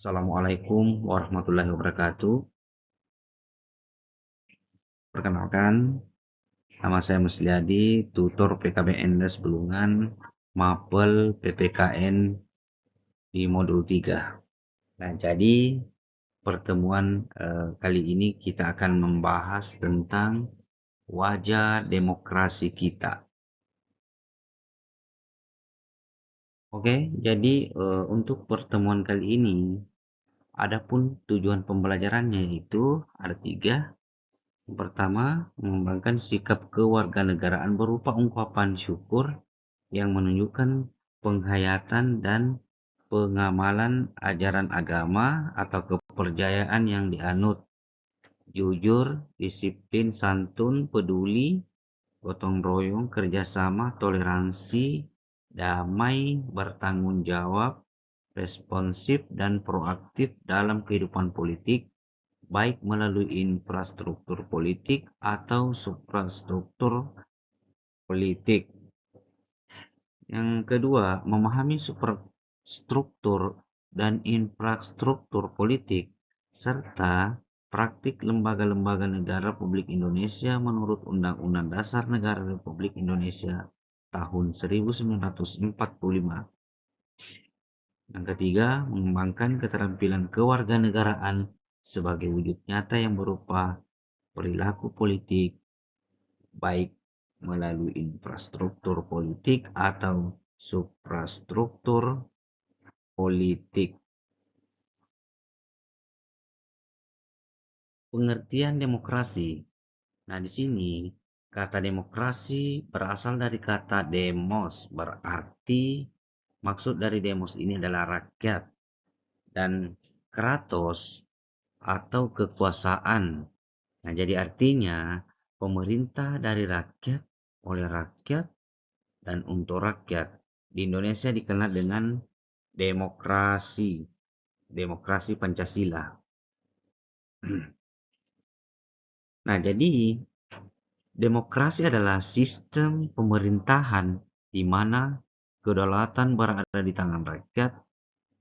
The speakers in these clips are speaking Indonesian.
Assalamualaikum warahmatullahi wabarakatuh. Perkenalkan, nama saya Musliadi, tutor PKBN Das Belungan, Mapel PPKN di modul 3. Nah, jadi pertemuan kali ini kita akan membahas tentang wajah demokrasi kita. Oke, jadi untuk pertemuan kali ini, adapun tujuan pembelajarannya itu ada 3. Yang pertama, mengembangkan sikap kewarganegaraan berupa ungkapan syukur yang menunjukkan penghayatan dan pengamalan ajaran agama atau kepercayaan yang dianut. Jujur, disiplin, santun, peduli, gotong royong, kerjasama, toleransi, damai, bertanggung jawab, responsif, dan proaktif dalam kehidupan politik, baik melalui infrastruktur politik atau suprastruktur politik. Yang kedua, memahami superstruktur dan infrastruktur politik serta praktik lembaga-lembaga negara Republik Indonesia menurut Undang-Undang Dasar Negara Republik Indonesia tahun 1945. Yang ketiga, mengembangkan keterampilan kewarganegaraan sebagai wujud nyata yang berupa perilaku politik, baik melalui infrastruktur politik atau suprastruktur politik. Pengertian demokrasi. Nah, di sini kata demokrasi berasal dari kata demos, berarti maksud dari demos ini adalah rakyat, dan kratos atau kekuasaan. Nah, jadi artinya pemerintah dari rakyat, oleh rakyat, dan untuk rakyat. Di Indonesia dikenal dengan demokrasi, demokrasi Pancasila. Nah, jadi demokrasi adalah sistem pemerintahan di mana kedaulatan berada di tangan rakyat,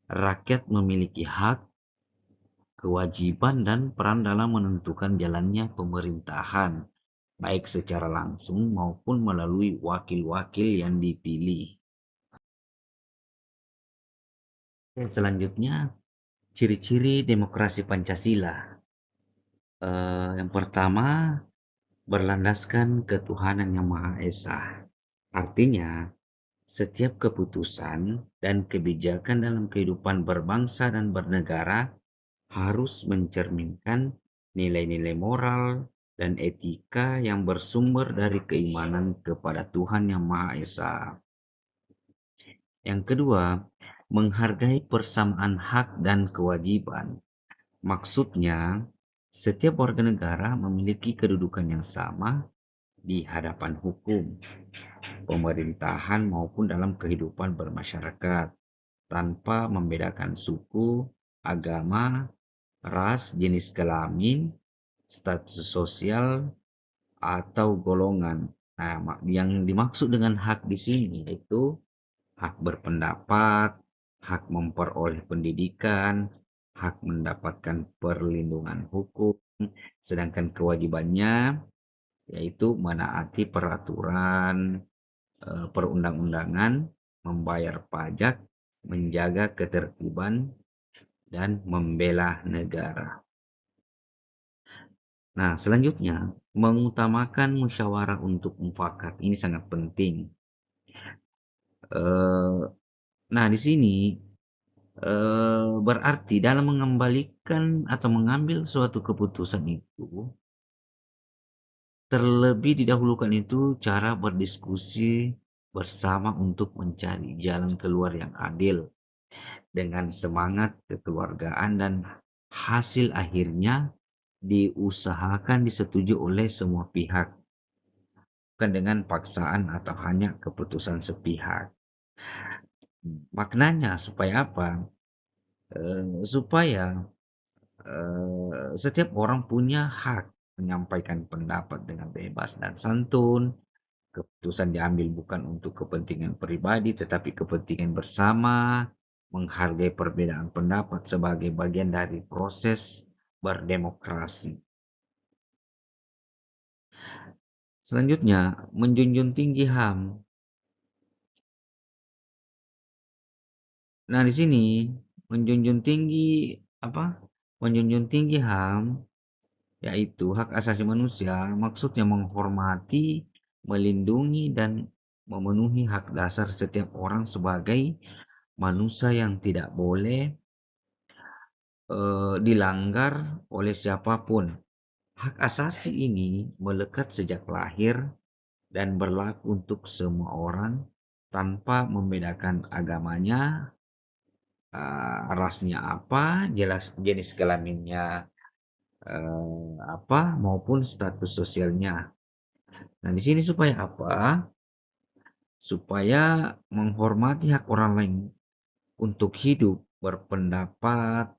rakyat memiliki hak, kewajiban, dan peran dalam menentukan jalannya pemerintahan, baik secara langsung maupun melalui wakil-wakil yang dipilih. Selanjutnya, ciri-ciri demokrasi Pancasila. Yang pertama, berlandaskan ketuhanan yang Maha Esa. Artinya, setiap keputusan dan kebijakan dalam kehidupan berbangsa dan bernegara harus mencerminkan nilai-nilai moral dan etika yang bersumber dari keimanan kepada Tuhan yang Maha Esa. Yang kedua, menghargai persamaan hak dan kewajiban. Maksudnya, setiap warga negara memiliki kedudukan yang sama di hadapan hukum, pemerintahan maupun dalam kehidupan bermasyarakat, tanpa membedakan suku, agama, ras, jenis kelamin, status sosial, atau golongan. Nah, yang dimaksud dengan hak di sini yaitu hak berpendapat, hak memperoleh pendidikan, hak mendapatkan perlindungan hukum, sedangkan kewajibannya yaitu menaati peraturan perundang-undangan, membayar pajak, menjaga ketertiban, dan membela negara. Nah, selanjutnya, mengutamakan musyawarah untuk mufakat. Ini sangat penting. Nah, di sini berarti dalam mengembalikan atau mengambil suatu keputusan itu, terlebih didahulukan itu cara berdiskusi bersama untuk mencari jalan keluar yang adil dengan semangat kekeluargaan, dan hasil akhirnya diusahakan disetujui oleh semua pihak, bukan dengan paksaan atau hanya keputusan sepihak. Maknanya supaya apa? Supaya setiap orang punya hak menyampaikan pendapat dengan bebas dan santun. Keputusan diambil bukan untuk kepentingan pribadi tetapi kepentingan bersama, menghargai perbedaan pendapat sebagai bagian dari proses berdemokrasi. Selanjutnya, menjunjung tinggi HAM. Nah, di sini menjunjung tinggi apa? Menjunjung tinggi HAM yaitu hak asasi manusia, maksudnya menghormati, melindungi dan memenuhi hak dasar setiap orang sebagai manusia yang tidak boleh dilanggar oleh siapapun. Hak asasi ini melekat sejak lahir dan berlaku untuk semua orang tanpa membedakan agamanya, rasnya apa, jenis kelaminnya apa, maupun status sosialnya. Nah, di sini supaya apa? Supaya menghormati hak orang lain untuk hidup, berpendapat,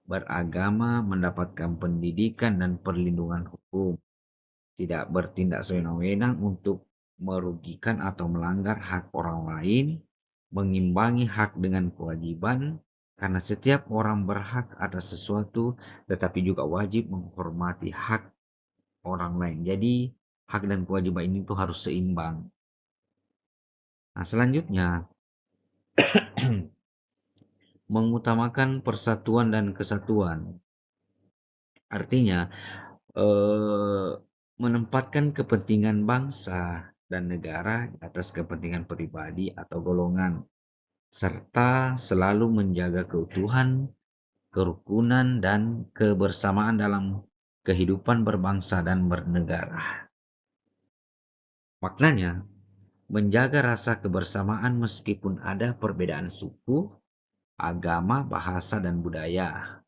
beragama, mendapatkan pendidikan dan perlindungan hukum. Tidak bertindak sewenang-wenang untuk merugikan atau melanggar hak orang lain, mengimbangi hak dengan kewajiban, karena setiap orang berhak atas sesuatu, tetapi juga wajib menghormati hak orang lain. Jadi, hak dan kewajiban ini tuh harus seimbang. Nah, selanjutnya, mengutamakan persatuan dan kesatuan. Artinya, eh, menempatkan kepentingan bangsa dan negara di atas kepentingan pribadi atau golongan, serta selalu menjaga keutuhan, kerukunan, dan kebersamaan dalam kehidupan berbangsa dan bernegara. Maknanya, menjaga rasa kebersamaan meskipun ada perbedaan suku, agama, bahasa, dan budaya.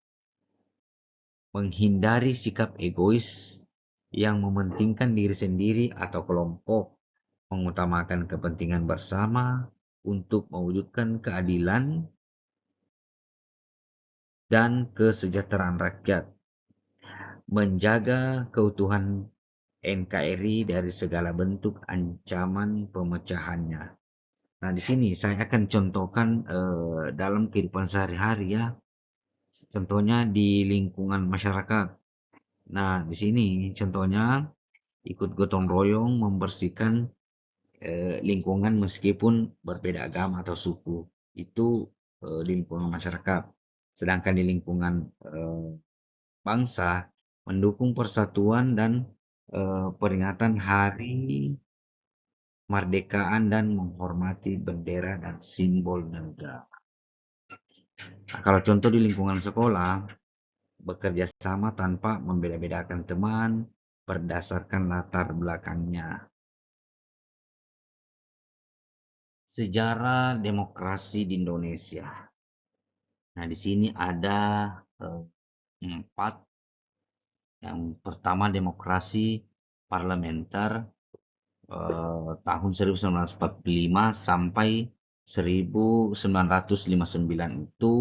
Menghindari sikap egois yang mementingkan diri sendiri atau kelompok, mengutamakan kepentingan bersama untuk mewujudkan keadilan dan kesejahteraan rakyat, menjaga keutuhan NKRI dari segala bentuk ancaman pemecahannya. Nah, di sini saya akan contohkan dalam kehidupan sehari-hari ya, contohnya di lingkungan masyarakat. Nah, di sini contohnya ikut gotong royong membersihkan lingkungan meskipun berbeda agama atau suku. Itu di lingkungan masyarakat. Sedangkan di lingkungan bangsa, mendukung persatuan dan peringatan hari kemerdekaan dan menghormati bendera dan simbol negara. Nah, kalau contoh di lingkungan sekolah, bekerja sama tanpa membeda-bedakan teman berdasarkan latar belakangnya. Sejarah demokrasi di Indonesia. Nah, di sini ada 4. Yang pertama demokrasi parlementer tahun 1945 sampai 1959 itu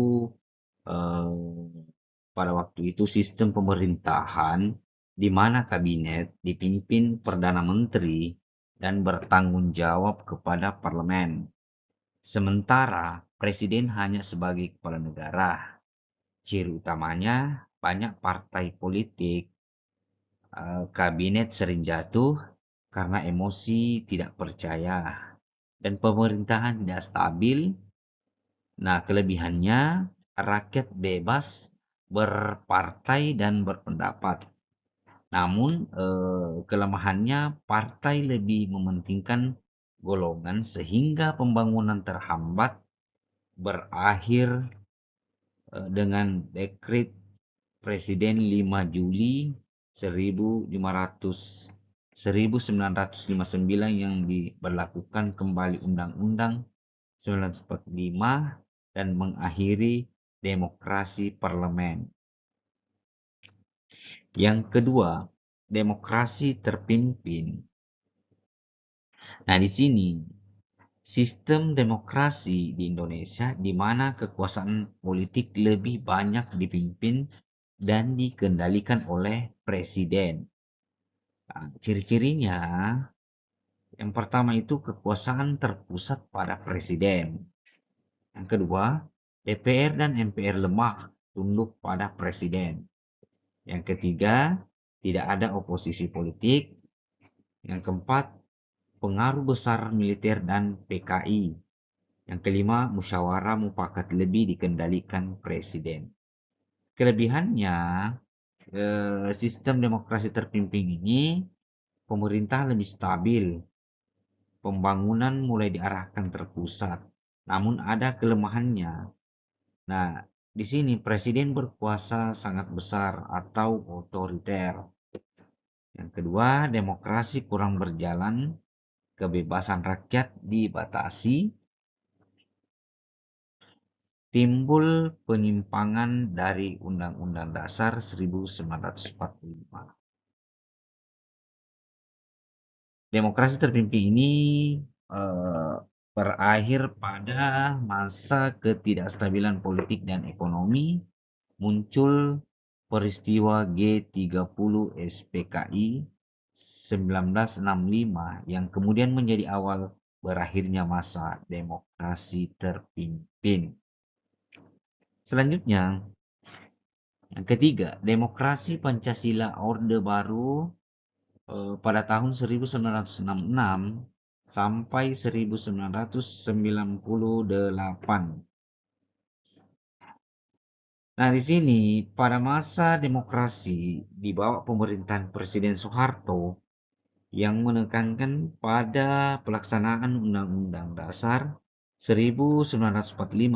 pada waktu itu sistem pemerintahan di mana kabinet dipimpin Perdana Menteri dan bertanggung jawab kepada parlemen. Sementara presiden hanya sebagai kepala negara. Ciri utamanya banyak partai politik, kabinet sering jatuh karena emosi tidak percaya, dan pemerintahan tidak stabil. Nah, kelebihannya rakyat bebas berpartai dan berpendapat. Namun, kelemahannya partai lebih mementingkan golongan sehingga pembangunan terhambat, berakhir dengan dekret Presiden 5 Juli 1959 yang diberlakukan kembali Undang-Undang 1945 dan mengakhiri demokrasi parlemen. Yang kedua, demokrasi terpimpin. Nah, di sini sistem demokrasi di Indonesia di mana kekuasaan politik lebih banyak dipimpin dan dikendalikan oleh presiden. Nah, ciri-cirinya, yang pertama itu kekuasaan terpusat pada presiden. Yang kedua, DPR dan MPR lemah, tunduk pada presiden. Yang ketiga, tidak ada oposisi politik. Yang keempat, pengaruh besar militer dan PKI. Yang kelima, musyawarah mufakat lebih dikendalikan presiden. Kelebihannya, sistem demokrasi terpimpin ini, pemerintah lebih stabil, pembangunan mulai diarahkan terpusat. Namun ada kelemahannya. Nah, di sini presiden berkuasa sangat besar atau otoriter. Yang kedua, demokrasi kurang berjalan, kebebasan rakyat dibatasi, timbul penyimpangan dari Undang-Undang Dasar 1945. Demokrasi terpimpin ini eh, berakhir pada masa ketidakstabilan politik dan ekonomi, muncul peristiwa G30 SPKI 1965 yang kemudian menjadi awal berakhirnya masa demokrasi terpimpin. Selanjutnya, yang ketiga, demokrasi Pancasila Orde Baru pada tahun 1966 sampai 1998. Nah, di sini pada masa demokrasi di bawah pemerintahan Presiden Soeharto yang menekankan pada pelaksanaan Undang-Undang Dasar 1945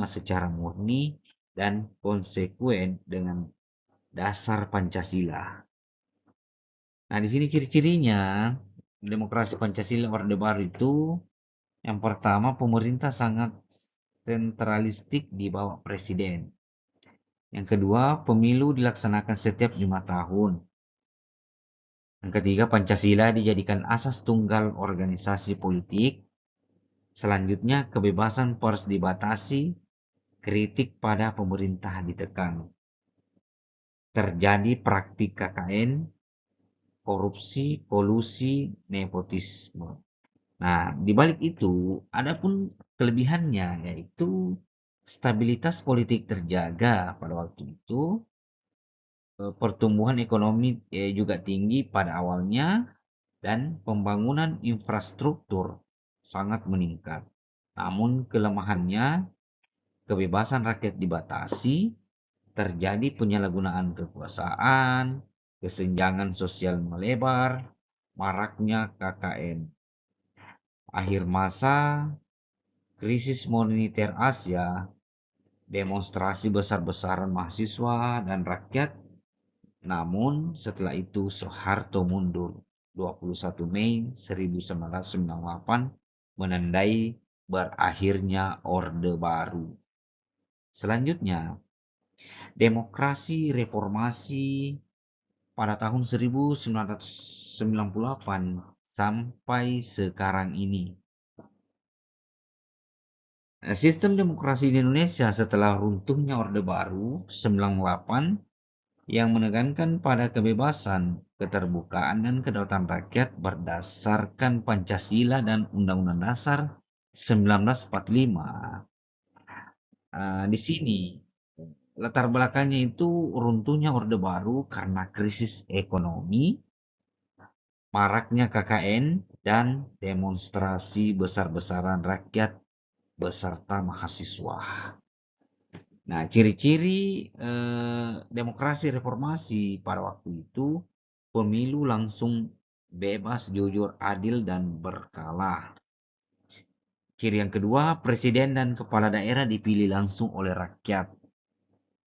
secara murni dan konsekuen dengan dasar Pancasila. Nah, di sini ciri-cirinya demokrasi Pancasila Orde Baru itu, yang pertama, pemerintah sangat sentralistik di bawah presiden. Yang kedua, pemilu dilaksanakan setiap 5 tahun. Yang ketiga, Pancasila dijadikan asas tunggal organisasi politik. Selanjutnya, kebebasan pers dibatasi, kritik pada pemerintah ditekan. Terjadi praktik KKN, korupsi, kolusi, nepotisme. Nah, di balik itu, ada pun kelebihannya, yaitu stabilitas politik terjaga pada waktu itu, pertumbuhan ekonomi juga tinggi pada awalnya, dan pembangunan infrastruktur sangat meningkat. Namun kelemahannya, kebebasan rakyat dibatasi, terjadi penyalahgunaan kekuasaan, kesenjangan sosial melebar, maraknya KKN. Akhir masa, krisis moneter Asia, demonstrasi besar-besaran mahasiswa dan rakyat. Namun setelah itu Soeharto mundur 21 Mei 1998 menandai berakhirnya Orde Baru. Selanjutnya, demokrasi reformasi pada tahun 1998 sampai sekarang ini. Sistem demokrasi di Indonesia setelah runtuhnya Orde Baru 98 yang menekankan pada kebebasan, keterbukaan, dan kedaulatan rakyat berdasarkan Pancasila dan Undang-Undang Dasar 1945. Di sini latar belakangnya itu runtuhnya Orde Baru karena krisis ekonomi, maraknya KKN, dan demonstrasi besar-besaran rakyat beserta mahasiswa. Nah, ciri-ciri demokrasi reformasi pada waktu itu, pemilu langsung, bebas, jujur, adil, dan berkala. Ciri yang kedua, presiden dan kepala daerah dipilih langsung oleh rakyat.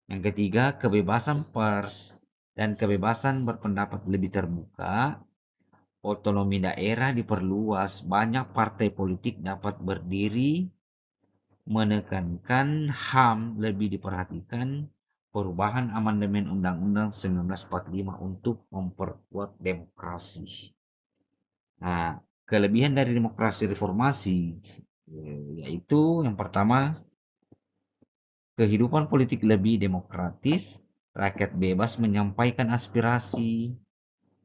Yang ketiga, kebebasan pers dan kebebasan berpendapat lebih terbuka. Otonomi daerah diperluas, banyak partai politik dapat berdiri, menekankan HAM lebih diperhatikan, perubahan amandemen Undang-Undang 1945 untuk memperkuat demokrasi. Nah, kelebihan dari demokrasi reformasi yaitu yang pertama, kehidupan politik lebih demokratis, rakyat bebas menyampaikan aspirasi,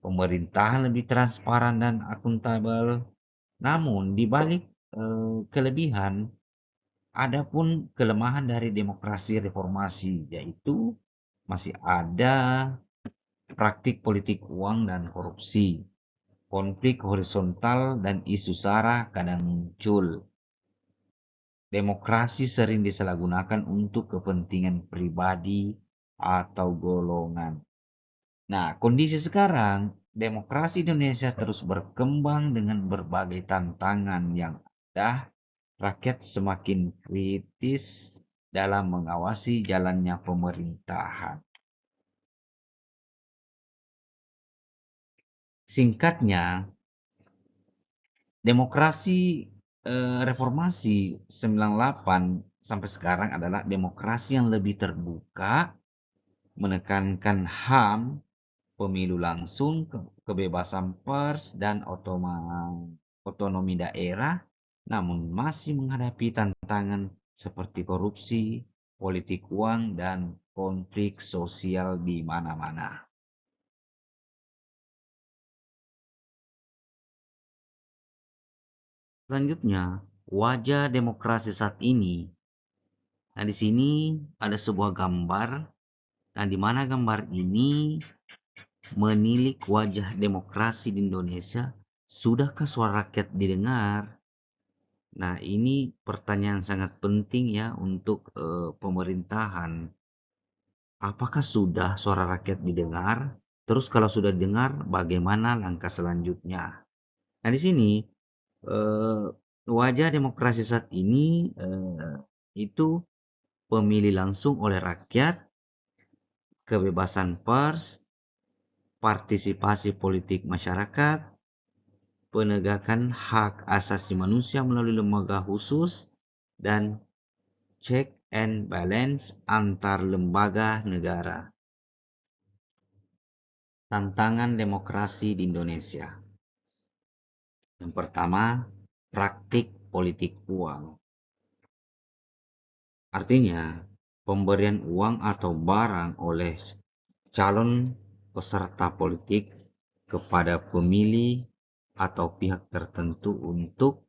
pemerintahan lebih transparan dan akuntabel. Namun di balik kelebihan, Adapun kelemahan dari demokrasi reformasi yaitu masih ada praktik politik uang dan korupsi, konflik horizontal dan isu sara kadang muncul. Demokrasi sering disalahgunakan untuk kepentingan pribadi atau golongan. Nah, kondisi sekarang, demokrasi Indonesia terus berkembang dengan berbagai tantangan yang ada. Rakyat semakin kritis dalam mengawasi jalannya pemerintahan. Singkatnya, demokrasi reformasi 98 sampai sekarang adalah demokrasi yang lebih terbuka, menekankan HAM, pemilu langsung, kebebasan pers, dan otonomi daerah, namun masih menghadapi tantangan seperti korupsi, politik uang, dan konflik sosial di mana-mana. Selanjutnya, wajah demokrasi saat ini. Nah, di sini ada sebuah gambar. Nah, di mana gambar ini menilik wajah demokrasi di Indonesia. Sudahkah suara rakyat didengar? Nah, ini pertanyaan sangat penting ya untuk pemerintahan. Apakah sudah suara rakyat didengar? Terus kalau sudah didengar, bagaimana langkah selanjutnya? Nah, di sini eh, wajah demokrasi saat ini itu pemilih langsung oleh rakyat, kebebasan pers, partisipasi politik masyarakat, penegakan hak asasi manusia melalui lembaga khusus, dan check and balance antar lembaga negara. Tantangan demokrasi di Indonesia. Yang pertama, praktik politik uang. Artinya, pemberian uang atau barang oleh calon peserta politik kepada pemilih atau pihak tertentu untuk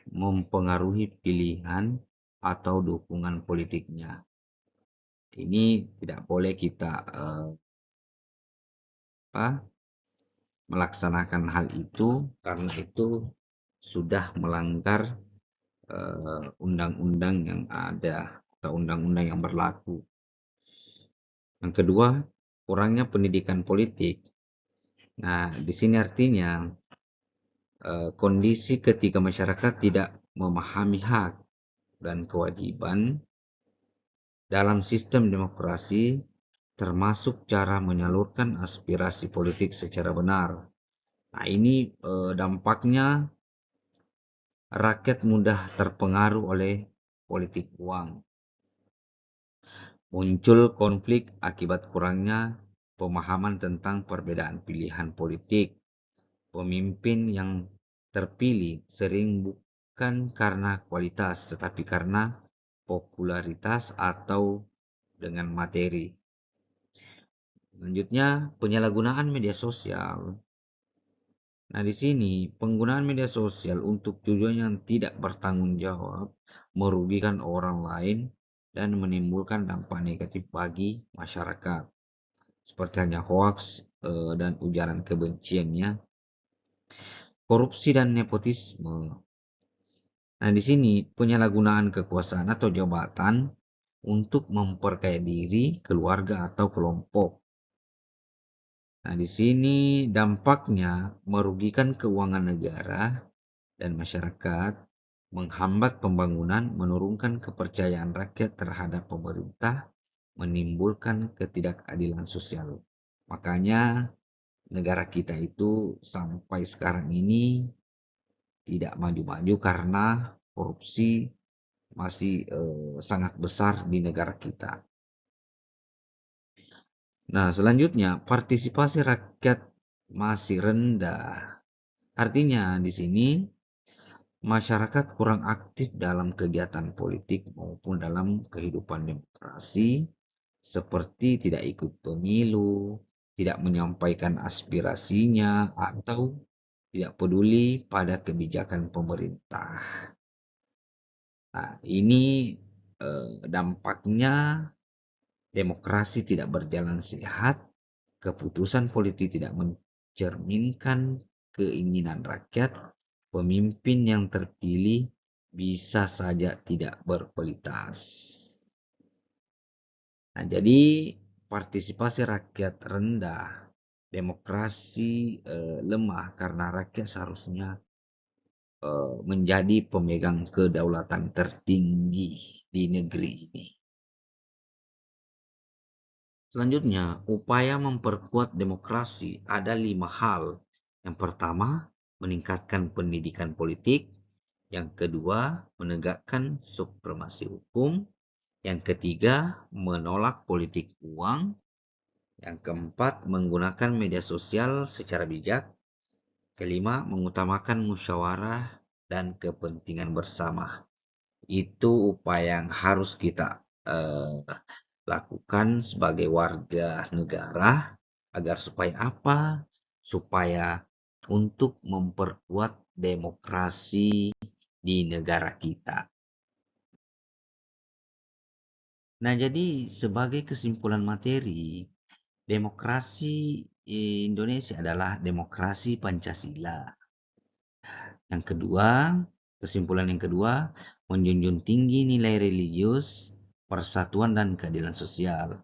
mempengaruhi pilihan atau dukungan politiknya. Ini tidak boleh kita melaksanakan hal itu karena itu sudah melanggar undang-undang yang ada atau undang-undang yang berlaku. Yang kedua, kurangnya pendidikan politik. Nah, di sini artinya kondisi ketika masyarakat tidak memahami hak dan kewajiban dalam sistem demokrasi, termasuk cara menyalurkan aspirasi politik secara benar. Nah, ini dampaknya rakyat mudah terpengaruh oleh politik uang. Muncul konflik akibat kurangnya pemahaman tentang perbedaan pilihan politik. Pemimpin yang terpilih sering bukan karena kualitas, tetapi karena popularitas atau dengan materi. Selanjutnya, penyalahgunaan media sosial. Nah, di sini penggunaan media sosial untuk tujuan yang tidak bertanggung jawab merugikan orang lain dan menimbulkan dampak negatif bagi masyarakat. Seperti hanya hoax dan ujaran kebenciannya, korupsi dan nepotisme. Nah, di sini penyalahgunaan kekuasaan atau jabatan untuk memperkaya diri, keluarga atau kelompok. Nah, di sini dampaknya merugikan keuangan negara dan masyarakat, menghambat pembangunan, menurunkan kepercayaan rakyat terhadap pemerintah, menimbulkan ketidakadilan sosial. Makanya negara kita itu sampai sekarang ini tidak maju-maju karena korupsi masih sangat besar di negara kita. Nah, selanjutnya partisipasi rakyat masih rendah. Artinya di sini masyarakat kurang aktif dalam kegiatan politik maupun dalam kehidupan demokrasi, seperti tidak ikut pemilu, tidak menyampaikan aspirasinya, atau tidak peduli pada kebijakan pemerintah. Nah, ini dampaknya demokrasi tidak berjalan sehat, keputusan politik tidak mencerminkan keinginan rakyat, pemimpin yang terpilih bisa saja tidak berkualitas. Nah, jadi partisipasi rakyat rendah, demokrasi lemah karena rakyat seharusnya menjadi pemegang kedaulatan tertinggi di negeri ini. Selanjutnya, upaya memperkuat demokrasi ada 5 hal. Yang pertama, meningkatkan pendidikan politik. Yang kedua, menegakkan supremasi hukum. Yang ketiga, menolak politik uang. Yang keempat, menggunakan media sosial secara bijak. Kelima, mengutamakan musyawarah dan kepentingan bersama. Itu upaya yang harus kita lakukan sebagai warga negara agar supaya apa? Supaya untuk memperkuat demokrasi di negara kita. Nah, jadi sebagai kesimpulan materi, demokrasi Indonesia adalah demokrasi Pancasila. Yang kedua, kesimpulan yang kedua, menjunjung tinggi nilai religius, persatuan dan keadilan sosial.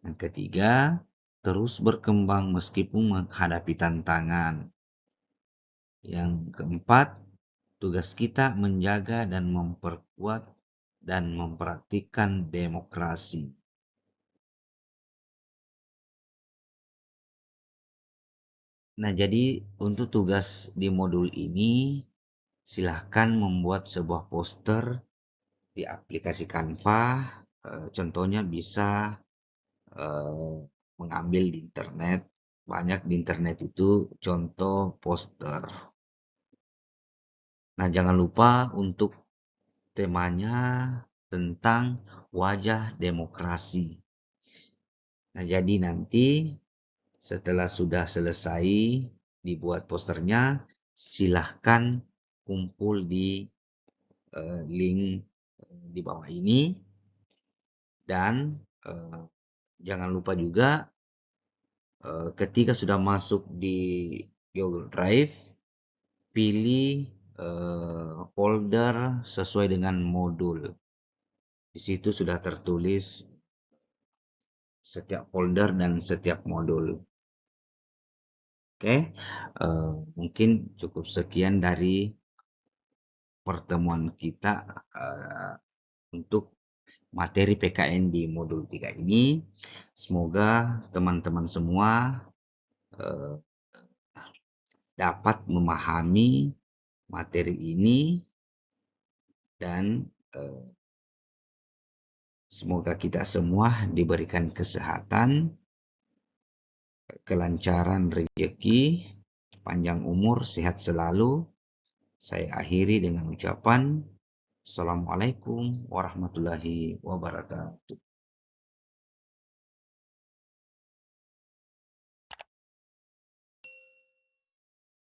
Yang ketiga, terus berkembang meskipun menghadapi tantangan. Yang keempat, tugas kita menjaga dan memperkuat dan mempraktikkan demokrasi. Nah, jadi untuk tugas di modul ini, silahkan membuat sebuah poster di aplikasi Canva. Contohnya bisa eh, mengambil di internet. Banyak di internet itu contoh poster. Nah, jangan lupa untuk temanya tentang wajah demokrasi. Nah, jadi nanti setelah sudah selesai dibuat posternya, silahkan kumpul di link di bawah ini dan jangan lupa juga ketika sudah masuk di Google Drive, pilih folder sesuai dengan modul. Di situ sudah tertulis setiap folder dan setiap modul. Oke, mungkin cukup sekian dari pertemuan kita untuk materi PKN di modul 3 ini. Semoga teman-teman semua dapat memahami materi ini dan semoga kita semua diberikan kesehatan, kelancaran rezeki, panjang umur, sehat selalu. Saya akhiri dengan ucapan Assalamualaikum warahmatullahi wabarakatuh.